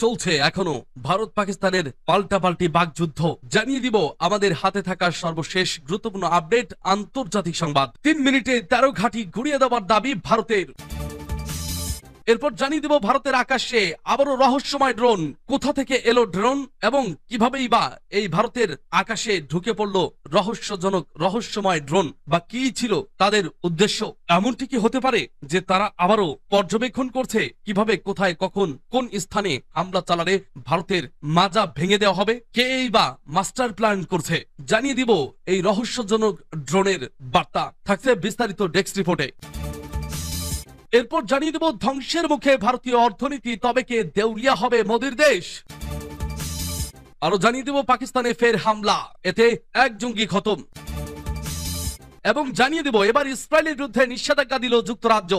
চলছে এখনো ভারত পাকিস্তানের পাল্টাপাল্টি বাকযুদ্ধ। জানিয়ে দিব আমাদের হাতে থাকা সর্বশেষ গুরুত্বপূর্ণ আপডেট আন্তর্জাতিক সংবাদ। 3 মিনিটে 13 ঘাঁটি গুড়িয়ে দেওয়ার দাবি ভারতের। এরপর জানিয়ে দেব ভারতের আকাশে আবারও রহস্যময় ড্রোন। কোথা থেকে এলো ড্রোন এবং কিভাবেই বা এই ভারতের আকাশে ঢুকে পড়লো রহস্যজনক রহস্যময় ড্রোন, বা কি ছিল তাদের উদ্দেশ্য? এমনটি কি হতে পারে যে তারা আবারও পর্যবেক্ষণ করছে কিভাবে, কোথায়, কখন, কোন স্থানে হামলা চালালে ভারতের মাজা ভেঙে দেওয়া হবে? কেই বা মাস্টার প্ল্যান করছে? জানিয়ে দিব এই রহস্যজনক ড্রোনের বার্তা। থাকছে বিস্তারিত ডেস্ক রিপোর্টে। এরপর জানিয়ে দেব ধ্বংসের মুখে ভারতীয় অর্থনীতি, তবে কে দেউলিয়া হবে মোদির দেশ? আরো জানিয়ে দেব পাকিস্তানে ফের হামলা, এতে এক জঙ্গি খতম। এবং জানিয়ে দেব এবার ইসরায়েলের বিরুদ্ধে নিষেধাজ্ঞা দিল যুক্তরাজ্য।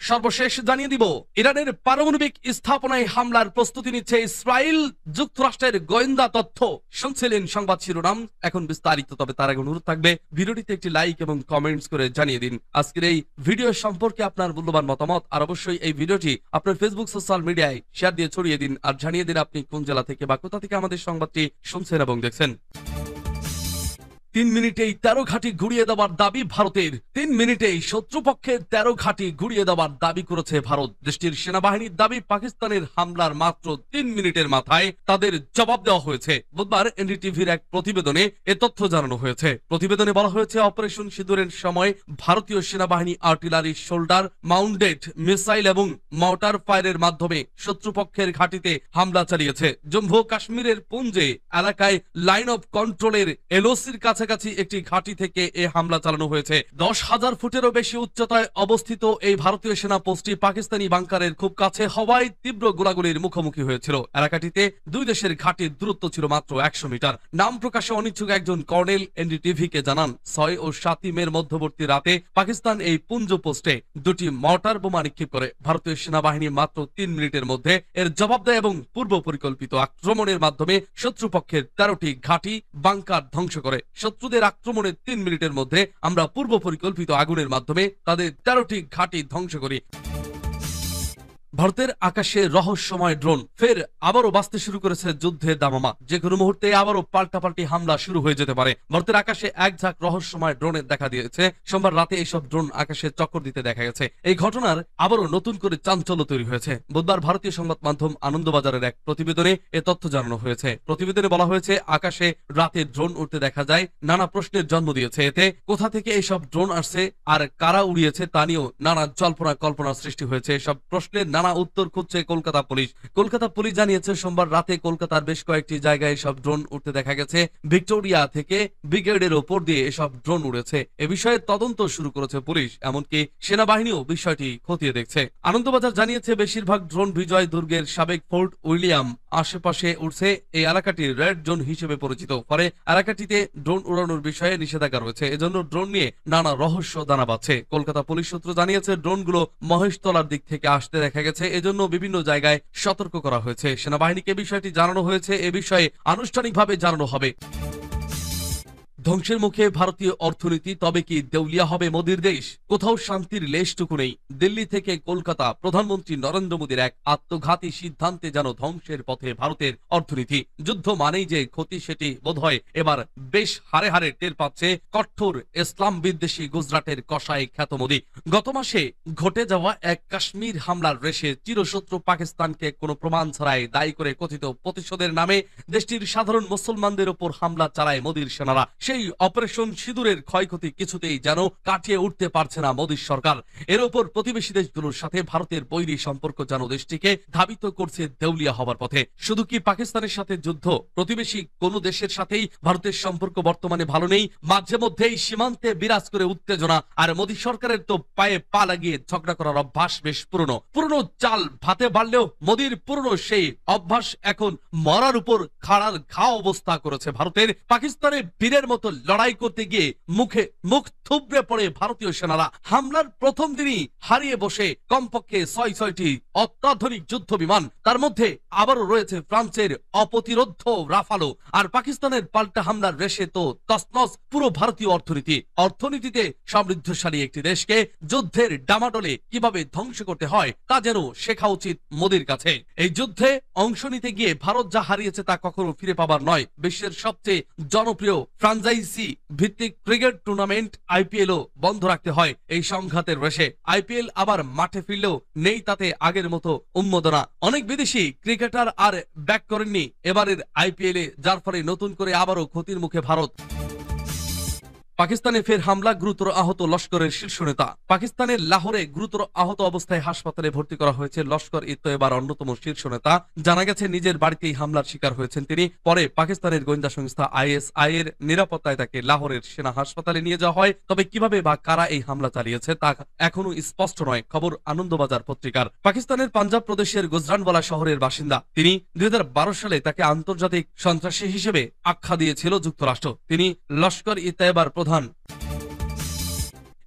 সর্বশেষ জানিয়ে দিব ইরানের পারমাণবিক স্থাপনায় হামলার প্রস্তুতি নিচ্ছে ইসরায়েল, যুক্তরাষ্ট্রের গোয়েন্দা তথ্য। শুনছিলেন সংবাদ শিরোনাম, এখন বিস্তারিত। তবে তার আগে অনুরোধ থাকবে ভিডিওটিতে একটি লাইক এবং কমেন্টস করে জানিয়ে দিন আজকের এই ভিডিও সম্পর্কে আপনার মূল্যবান মতামত। আর অবশ্যই এই ভিডিওটি আপনার ফেসবুক সোশ্যাল মিডিয়ায় শেয়ার দিয়ে ছড়িয়ে দিন, আর জানিয়ে দিন আপনি কোন জেলা থেকে বা কোথা থেকে আমাদের সংবাদটি শুনছেন এবং দেখছেন। 3 মিনিটেই 13 ঘাঁটি গুড়িয়ে দেওয়ার দাবি ভারতের। 3 মিনিটেই শত্রুপক্ষের 13 ঘাঁটি গুড়িয়ে দেওয়ার দাবি করেছে ভারত। দেশটির সেনাবাহিনীর দাবি পাকিস্তানের হামলার মাত্র 3 মিনিটের মাথায় তাদের জবাব দেওয়া হয়েছে। বুধবার এনডিটিভির এক প্রতিবেদনে এ তথ্য জানানো হয়েছে। প্রতিবেদনে বলা হয়েছে অপারেশন সিঁদুরের সময় ভারতীয় সেনাবাহিনী আর্টিলারি, শোল্ডার মাউন্টেড মিসাইল এবং মর্টার ফায়ারের মাধ্যমে শত্রুপক্ষের ঘাঁটিতে হামলা চালিয়েছে। জম্মু কাশ্মীরের পুঞ্জে এলাকায় লাইন অফ কন্ট্রোলের এলওসির কাছাকাছি একটি ঘাঁটি থেকে এ হামলা চালানো হয়েছে। 10,000 ফুটেরও বেশি উচ্চতায় অবস্থিত এই ভারতীয় সেনা পোস্টটি পাকিস্তানি বাংকারের খুব কাছে হওয়ায় তীব্র গোলাগুলির মুখোমুখি হয়েছিল। এলাকাটিতে দুই দেশের ঘাঁটির দূরত্ব ছিল মাত্র 100 মিটার। নাম প্রকাশে অনিচ্ছুক একজন কর্নেল এনডিটিভিকে জানান, 6 ও 7 মের মধ্যবর্তী রাতে পাকিস্তান এই পুঞ্জ পোস্টে দুটি মর্টার বোমা নিক্ষেপ করে। ভারতীয় সেনাবাহিনী মাত্র 3 মিনিটের মধ্যে এর জবাব দেয় এবং পূর্ব পরিকল্পিত আক্রমণের মাধ্যমে শত্রুপক্ষের 13টি ঘাঁটি বাংকার ধ্বংস করে। শত্রুদের আক্রমণের 3 মিনিটের মধ্যে আমরা পূর্ব পরিকল্পিত আগুনের মাধ্যমে তাদের 13টি ঘাঁটি ধ্বংস করি। ভারতের আকাশে রহস্যময় ড্রোন ফের আবারও বাঁচতে শুরু করেছে যুদ্ধের দামামা। যে কোনো মুহূর্তে আবারও পাল্টাপাল্টি হামলা শুরু হয়ে যেতে পারে। ভারতের আকাশে এক ঝাঁক রহস্যময় ড্রোনের দেখা দিয়েছে। সোমবার রাতে এইসব ড্রোন আকাশে চক্কর দিতে দেখা গেছে। এই ঘটনার আবারও নতুন করে চাঞ্চল্য তৈরি হয়েছে। বুধবার ভারতীয় সংবাদ মাধ্যম আনন্দবাজারের এক প্রতিবেদনে এ তথ্য জানানো হয়েছে। প্রতিবেদনে বলা হয়েছে আকাশে রাতে ড্রোন উঠতে দেখা যায়, নানা প্রশ্নের জন্ম দিয়েছে। এতে কোথা থেকে এইসব ড্রোন আসছে আর কারা উড়িয়েছে তা নিয়েও নানা জল্পনা কল্পনার সৃষ্টি হয়েছে। এসব প্রশ্নের নানা উত্তর খুঁজছে কলকাতা পুলিশ। কলকাতা পুলিশ জানিয়েছে সোমবার রাতে কলকাতার বেশ কয়েকটি জায়গায় এসব ড্রোন উঠতে দেখা গেছে। ভিক্টোরিয়া থেকে ব্রিগেডের ওপর দিয়ে এসব ড্রোন উড়েছে। এ বিষয়ে তদন্ত শুরু করেছে পুলিশ, এমনকি সেনাবাহিনীও বিষয়টি খতিয়ে দেখছে। আনন্দবাজার জানিয়েছে বেশিরভাগ ড্রোন বিজয় দুর্গের সাবেক ফোর্ট উইলিয়াম আশেপাশে উঠছে। এই এলাকাটি রেড জোন হিসেবে পরিচিত। পরে এলাকাটিতে ড্রোন উড়ানোর বিষয়ে নিষেধাজ্ঞা রয়েছে। এজন্য ড্রোন নিয়ে নানা রহস্য দানা বাঁধছে। কলকাতা পুলিশ সূত্র জানিয়েছে ড্রোনগুলো মহেশতলার দিক থেকে আসতে দেখা গেছে, এজন্য বিভিন্ন জায়গায় সতর্ক করা হয়েছে। সেনাবাহিনীকে বিষয়টি জানানো হয়েছে, এ বিষয়ে আনুষ্ঠানিকভাবে জানানো হবে। ধ্বংসের মুখে ভারতীয় অর্থনীতি, তবে কি দেউলিয়া হবে মোদির দেশ? কোথাও শান্তির লেশটুকু নেই। দিল্লি থেকে কলকাতা, প্রধানমন্ত্রী নরেন্দ্র মোদির এক আত্মঘাতী সিদ্ধান্তে যেন ধ্বংসের পথে ভারতের অর্থনীতি। যুদ্ধ মানেই যে ক্ষতি সেটি বোধহয় এবার বেশ হারে হারে টের পাচ্ছে কঠোর ইসলাম বিদ্বেষী গুজরাটের কসাই খ্যাত মোদি। গত মাসে ঘটে যাওয়া এক কাশ্মীর হামলার রেশে চিরশত্রু পাকিস্তানকে কোনো প্রমাণ ছাড়াই দায়ী করে কথিত প্রতিশোধের নামে দেশটির সাধারণ মুসলমানদের উপর হামলা চালায় মোদির সেনারা। সেই অপারেশন সিঁদুরের ক্ষয়ক্ষতি কিছুতেই যেন কাটিয়ে উঠতে পারছে না মোদী সরকার। এর উপর প্রতিবেশী দেশগুলোর সাথে ভারতের বৈরী সম্পর্ক যেন দেশটিকে ধাবিত করছে দেউলিয়া হবার পথে। শুধু কি পাকিস্তানের সাথে যুদ্ধ, প্রতিবেশী কোন দেশের সাথেই ভারতের সম্পর্ক বর্তমানে ভালো নেই। মাঝে মধ্যেই সীমান্তে বিরাজ করে উত্তেজনা, আর মোদী সরকারের তো পায়ে পা লাগিয়ে ঝগড়া করার অভ্যাস বেশ পুরনো চাল ভাতে বাড়লেও মোদীর পুরনো সেই অভ্যাস এখন মরার উপর খাড়ার ঘা অবস্থা করেছে ভারতের। পাকিস্তানের বীরের মতো রীতিমতো লড়াই করতে গিয়ে মুখ থুবড়ে পড়ে ভারতীয় সেনারা। হামলার প্রথম দিনই হারিয়ে বসে কমপক্ষে 6টি অত্যাধুনিক যুদ্ধ বিমান, তার মধ্যে আবারও রয়েছে ফ্রান্সের অপ্রতিরোধ্য রাফালো। আর পাকিস্তানের পাল্টা হামলার রেশে তো তছনছ পুরো ভারতীয় অর্থনীতিতে সমৃদ্ধশালী একটি দেশকে যুদ্ধের ডামাডোলে কিভাবে ধ্বংস করতে হয় তা যেন শেখা উচিত মোদির কাছে। এই যুদ্ধে অংশ নিতে গিয়ে ভারত যা হারিয়েছে তা কখনো ফিরে পাবার নয়। বিশ্বের সবচেয়ে জনপ্রিয় ফ্রাঞ্চাইজি ভিত্তিক ক্রিকেট টুর্নামেন্ট আইপিএলও বন্ধ রাখতে হয় এই সংঘাতের রেশে। আইপিএল আবার মাঠে ফিরলেও নেই তাতে আগের মতো উন্মাদনা। অনেক বিদেশি ক্রিকেটার আর ব্যাক করেননি এবারের আইপিএলে, যার ফলে নতুন করে আবারও ক্ষতির মুখে ভারত। পাকিস্তানে ফের হামলা, গুরুতর আহত লস্করের শীর্ষ নেতা। পাকিস্তানের লাহোরে গুরুতর আহত অবস্থায় হাসপাতালে ভর্তি করা হয়েছে লস্কর ই তৈয়বার অন্যতম শীর্ষ নেতা। জানা গেছে নিজের বাড়িতেই হামলার শিকার হয়েছেন তিনি। পরে পাকিস্তানের গোয়েন্দা সংস্থা আইএসআই এর নিরাপত্তায় তাকে লাহোরের সেনা হাসপাতালে নিয়ে যাওয়া হয়। তবে কিভাবে বা কারা এই হামলা চালিয়েছে তা এখনো স্পষ্ট নয়। খবর আনন্দবাজার পত্রিকার। পাকিস্তানের পাঞ্জাব প্রদেশের গুজরানওয়ালা শহরের বাসিন্দা তিনি। 2012 সালে তাকে আন্তর্জাতিক সন্ত্রাসী হিসেবে আখ্যা দিয়েছিল যুক্তরাষ্ট্র। তিনি লস্কর ই তৈয়বার প্রধান।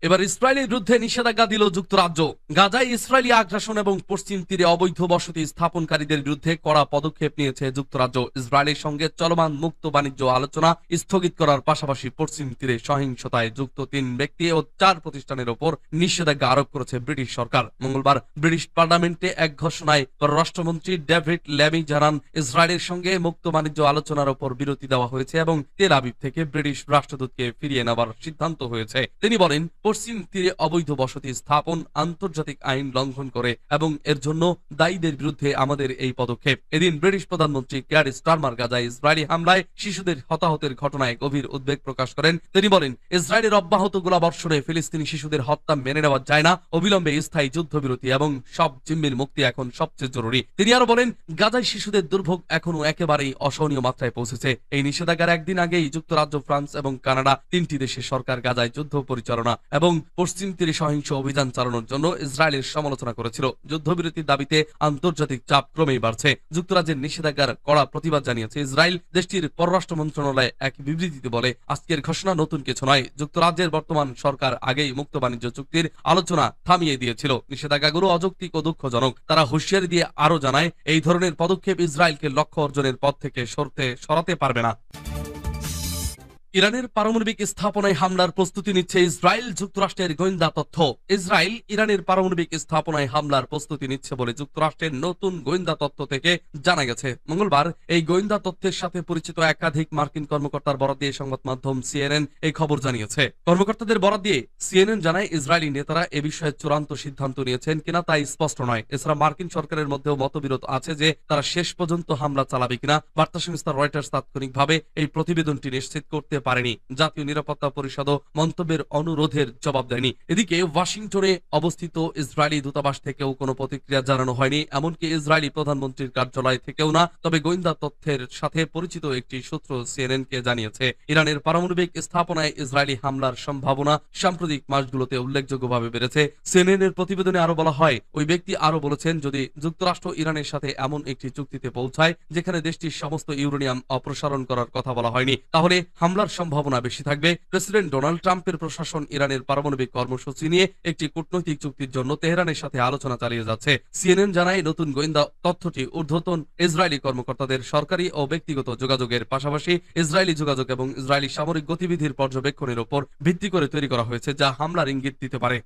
এবার ইসরায়েলের বিরুদ্ধে নিষেধাজ্ঞা দিল যুক্তরাজ্য। গাজায় ইসরায়েলি আগ্রাসন এবং পশ্চিম তীরে অবৈধ বসতি স্থাপনকারীদের বিরুদ্ধে কড়া পদক্ষেপ নিয়েছে যুক্তরাজ্য। ইসরায়েলের সঙ্গে চলমান মুক্ত বাণিজ্য আলোচনা স্থগিত করার পাশাপাশি পশ্চিম তীরে সহিংসতায় যুক্ত 3 ব্যক্তি ও 4 প্রতিষ্ঠানের ওপর নিষেধাজ্ঞা আরোপ করেছে ব্রিটিশ সরকার। মঙ্গলবার ব্রিটিশ পার্লামেন্টে এক ঘোষণায় পররাষ্ট্রমন্ত্রী ডেভিড ল্যামি জানান, ইসরায়েলের সঙ্গে মুক্ত বাণিজ্য আলোচনার ওপর বিরতি দেওয়া হয়েছে এবং তেল আবিব থেকে ব্রিটিশ রাষ্ট্রদূতকে ফিরিয়ে নেওয়ার সিদ্ধান্ত হয়েছে। তিনি বলেন, পশ্চিম তীরে অবৈধ বসতি স্থাপন আন্তর্জাতিক আইন লঙ্ঘন করে এবং এর জন্য দায়ীদের বিরুদ্ধে আমাদের এই পদক্ষেপ। এদিন ব্রিটিশ প্রধানমন্ত্রী কেয়ার স্টারমার গাজায় ইসরায়েলি হামলায় শিশুদের হতাহতের ঘটনায় গভীর উদ্বেগ প্রকাশ করেন। তিনি বলেন, ইসরায়েলের অব্যাহত গোলাবর্ষণে ফিলিস্তিনি শিশুদের হত্যা মেনে নেওয়া যায় না। অবিলম্বে স্থায়ী যুদ্ধবিরতি এবং সব জিম্মির মুক্তি এখন সবচেয়ে জরুরি। তিনি আরো বলেন, গাজায় শিশুদের দুর্ভোগ এখনো একেবারেই অসহনীয় মাত্রায় পৌঁছেছে। এই নিষেধাজ্ঞার একদিন আগেই যুক্তরাজ্য, ফ্রান্স এবং কানাডা 3টি দেশের সরকার গাজায় যুদ্ধ পরিচালনা এবং পশ্চিম তীরে সহিংস অভিযান চালানোর জন্য ইসরায়েলের সমালোচনা করেছিল। যুদ্ধবিরতির দাবিতে আন্তর্জাতিক চাপ ক্রমেই বাড়ছে। যুক্তরাজ্যের নিষেধাজ্ঞার কড়া প্রতিবাদ জানিয়েছে ইসরায়েল। দেশটির পররাষ্ট্র মন্ত্রণালয় এক বিবৃতিতে বলে, আজকের ঘোষণা নতুন কিছু নয়। যুক্তরাজ্যের বর্তমান সরকার আগেই মুক্ত বাণিজ্য চুক্তির আলোচনা থামিয়ে দিয়েছিল। নিষেধাজ্ঞাগুলো অযৌক্তিক ও দুঃখজনক। তারা হুঁশিয়ারি দিয়ে আরো জানায়, এই ধরনের পদক্ষেপ ইসরায়েলকে লক্ষ্য অর্জনের পথ থেকে সরাতে পারবে না। ইরানের পারমাণবিক স্থাপনায় হামলার প্রস্তুতি নিচ্ছে ইসরায়েল। যুক্তরাষ্ট্রের গোয়েন্দা তথ্য। ইসরায়েল ইরানের পারমাণবিক স্থাপনায় হামলার প্রস্তুতি নিচ্ছে বলে যুক্তরাষ্ট্রের নতুন গোয়েন্দা তথ্য থেকে জানা গেছে। মঙ্গলবার এই গোয়েন্দা তথ্যের সাথে পরিচিত একাধিক মার্কিন কর্মকর্তার বরাত দিয়ে সংবাদ মাধ্যম সিএনএন এই খবর জানিয়েছে। কর্মকর্তাদের বরাত দিয়ে সিএনএন জানায়, ইসরায়েলি নেতারা এ বিষয়ে চূড়ান্ত সিদ্ধান্ত নিয়েছেন কিনা তাই স্পষ্ট নয়। এছাড়া মার্কিন সরকারের মধ্যেও মতবিরোধ আছে যে তারা শেষ পর্যন্ত হামলা চালাবে কিনা। বার্তা সংস্থা রয়টার্স তাৎক্ষণিকভাবে এই প্রতিবেদনটি নিশ্চিত করতে পারেনি। জাতীয় নিরাপত্তা পরিষদও মন্তব্যের অনুরোধের জবাব দেয়নি। এদিকে ওয়াশিংটনে অবস্থিত ইসরায়েলি দূতাবাস থেকেও কোনো প্রতিক্রিয়া জানানো হয়নি, এমনকি ইসরায়েলি প্রধানমন্ত্রীর কার্যালয় থেকেও না। তবে গোয়েন্দা তথ্যের সাথে পরিচিত একটি সূত্র সিএনএন কে জানিয়েছে, ইরানের পারমাণবিক স্থাপনায় ইসরায়েলি হামলার সম্ভাবনা সাম্প্রতিক মাসগুলোতে উল্লেখযোগ্যভাবে বেড়েছে। সিএনএন এর প্রতিবেদনে আরো বলা হয়, ওই ব্যক্তি আরো বলেছেন, যদি যুক্তরাষ্ট্র ইরানের সাথে এমন একটি চুক্তিতে পৌঁছায় যেখানে দেশটির সমস্ত ইউরেনিয়াম অপসারণ করার কথা বলা হয়নি, তাহলে হামলার সম্ভাবনা বেশি থাকবে। প্রেসিডেন্ট ডোনাল্ড ট্রাম্পের প্রশাসন ইরানের পারমাণবিক কর্মসূচি নিয়ে একটি কূটনৈতিক চুক্তির জন্য তেহরানের সাথে আলোচনা চালিয়ে যাচ্ছে। সিএনএন জানায়, নতুন গোয়েন্দা তথ্যটি ঊর্ধ্বতন ইসরায়েলি কর্মকর্তাদের সরকারি ও ব্যক্তিগত যোগাযোগের পাশাপাশি ইসরায়েলি যোগাযোগ এবং ইসরায়েলি সামরিক গতিবিধির পর্যবেক্ষণের উপর ভিত্তি করে তৈরি করা হয়েছে, যা হামলার ইঙ্গিত দিতে পারে।